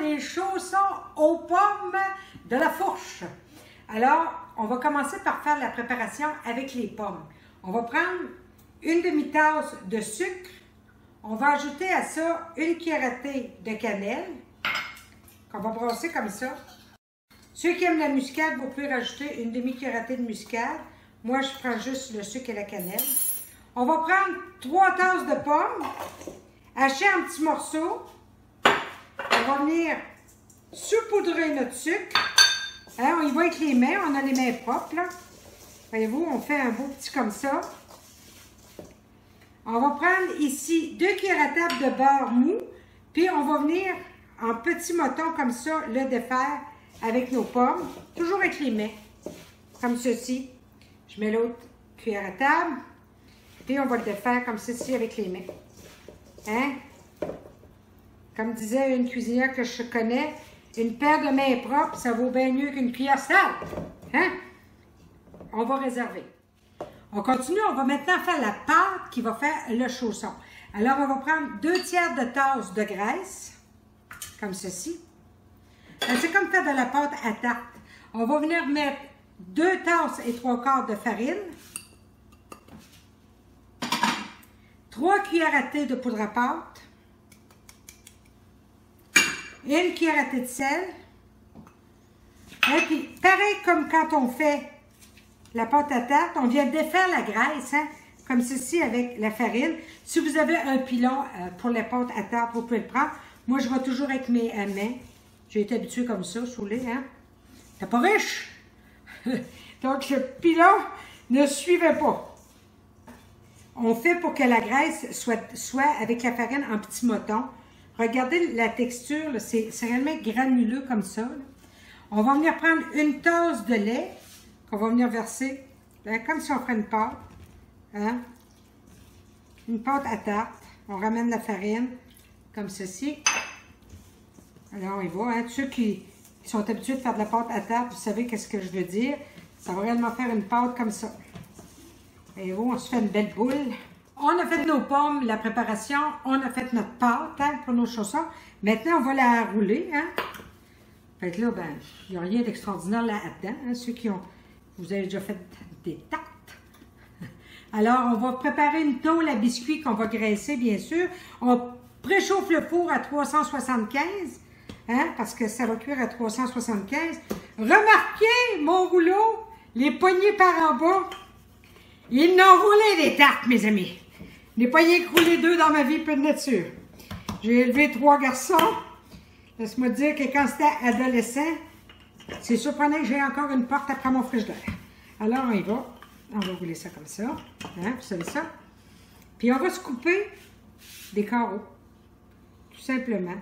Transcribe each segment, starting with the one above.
les chaussons aux pommes de la fourche. Alors, on va commencer par faire la préparation avec les pommes. On va prendre une demi-tasse de sucre. On va ajouter à ça une cuillère à thé de cannelle qu'on va brasser comme ça. Ceux qui aiment la muscade, vous pouvez rajouter une demi-cuillère à thé de muscade. Moi, je prends juste le sucre et la cannelle. On va prendre 3 tasses de pommes, hacher en petits morceaux. On va venir saupoudrer notre sucre. Hein, on y va avec les mains, on a les mains propres, là. Voyez-vous, on fait un beau petit comme ça. On va prendre ici 2 cuillères à table de beurre mou, puis on va venir en petits motons comme ça, le défaire avec nos pommes, toujours avec les mains, comme ceci. Je mets l'autre cuillère à table, puis on va le défaire comme ceci avec les mains. Hein? Comme disait une cuisinière que je connais, une paire de mains propres, ça vaut bien mieux qu'une cuillère sale. Hein? On va réserver. On continue, on va maintenant faire la pâte qui va faire le chausson. Alors, on va prendre 2 tiers de tasse de graisse, comme ceci. C'est comme faire de la pâte à tarte. On va venir mettre 2 tasses et 3 quarts de farine, 3 cuillères à thé de poudre à pâte, une cuillère à thé de sel. Et puis, pareil comme quand on fait la pâte à tarte, on vient défaire la graisse, hein, comme ceci avec la farine. Si vous avez un pilon pour la pâte à tarte, vous pouvez le prendre. Moi, je vais toujours avec mes mains. J'ai été habituée comme ça, saoulée, hein. T'es pas riche? Donc, le pilon ne suivait pas. On fait pour que la graisse soit avec la farine en petits motons. Regardez la texture, c'est réellement granuleux comme ça, là. On va venir prendre une tasse de lait qu'on va venir verser, là, comme si on ferait une pâte. Hein? Une pâte à tarte. On ramène la farine, comme ceci. Alors, on y va. Hein? Ceux qui sont habitués de faire de la pâte à tarte, vous savez qu'est-ce que je veux dire. Ça va réellement faire une pâte comme ça. Et vous, on se fait une belle boule. On a fait nos pommes, la préparation. On a fait notre pâte, hein, pour nos chaussons. Maintenant, on va la rouler. Hein? Fait que là, ben, il n'y a rien d'extraordinaire là-dedans. Hein? Ceux qui ont... Vous avez déjà fait des tartes. Alors, on va préparer une tôle à biscuits qu'on va graisser, bien sûr. On préchauffe le four à 375, hein, parce que ça va cuire à 375. Remarquez, mon rouleau, les poignées par en bas. Ils n'ont roulé des tartes, mes amis. Les poignées roulées 2 dans ma vie, peu de nature. J'ai élevé 3 garçons. Laisse-moi dire que quand c'était adolescent, c'est surprenant que j'ai encore une porte après mon frigidaire. Alors, on y va. On va rouler ça comme ça. Hein, vous savez ça. Puis, on va se couper des carreaux. Tout simplement.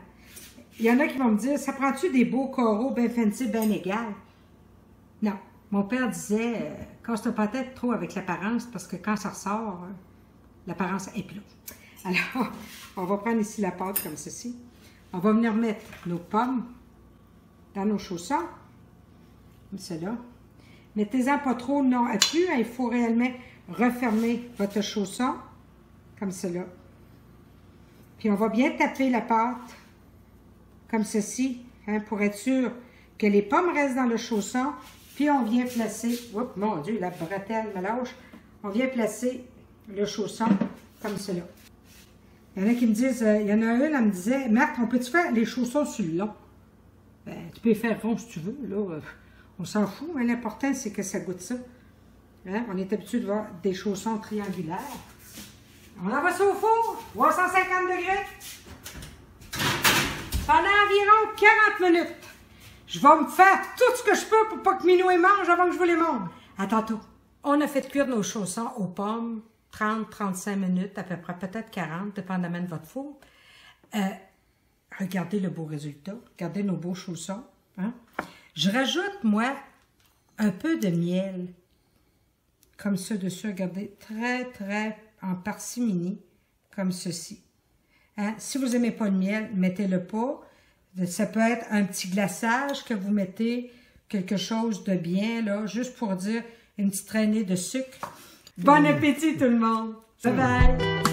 Il y en a qui vont me dire, ça prend-tu des beaux carreaux bien fancy, bien égales? Non. Mon père disait, casse pas la tête trop avec l'apparence, parce que quand ça ressort, l'apparence est plus là. Alors, on va prendre ici la pâte comme ceci. On va venir mettre nos pommes dans nos chaussons. Comme cela. Mettez-en pas trop non à plus. Hein, il faut réellement refermer votre chausson. Comme cela. Puis on va bien taper la pâte. Comme ceci. Hein, pour être sûr que les pommes restent dans le chausson. Puis on vient placer... Oups, mon Dieu, la bretelle me lâche. On vient placer le chausson comme cela. Il y en a qui me disent... il y en a une, elle me disait, Marthe, on peut-tu faire les chaussons sur le long? Ben, tu peux les faire rond si tu veux, là. On s'en fout, mais l'important, c'est que ça goûte ça. Hein? On est habitué de voir des chaussons triangulaires. On envoie ça au four, 350 degrés. Pendant environ 40 minutes. Je vais me faire tout ce que je peux pour pas que Minou mange avant que je vous les montre. À tantôt. On a fait cuire nos chaussons aux pommes 30-35 minutes, à peu près, peut-être 40, dépendamment de votre four. Regardez le beau résultat. Regardez nos beaux chaussons. Hein? Je rajoute, moi, un peu de miel. Comme ça dessus. Regardez, très, très en parcimonie, comme ceci. Hein? Si vous n'aimez pas le miel, mettez-le pas. Ça peut être un petit glaçage que vous mettez, quelque chose de bien, là, juste pour dire une petite traînée de sucre. Bon appétit tout le monde! Bye bye!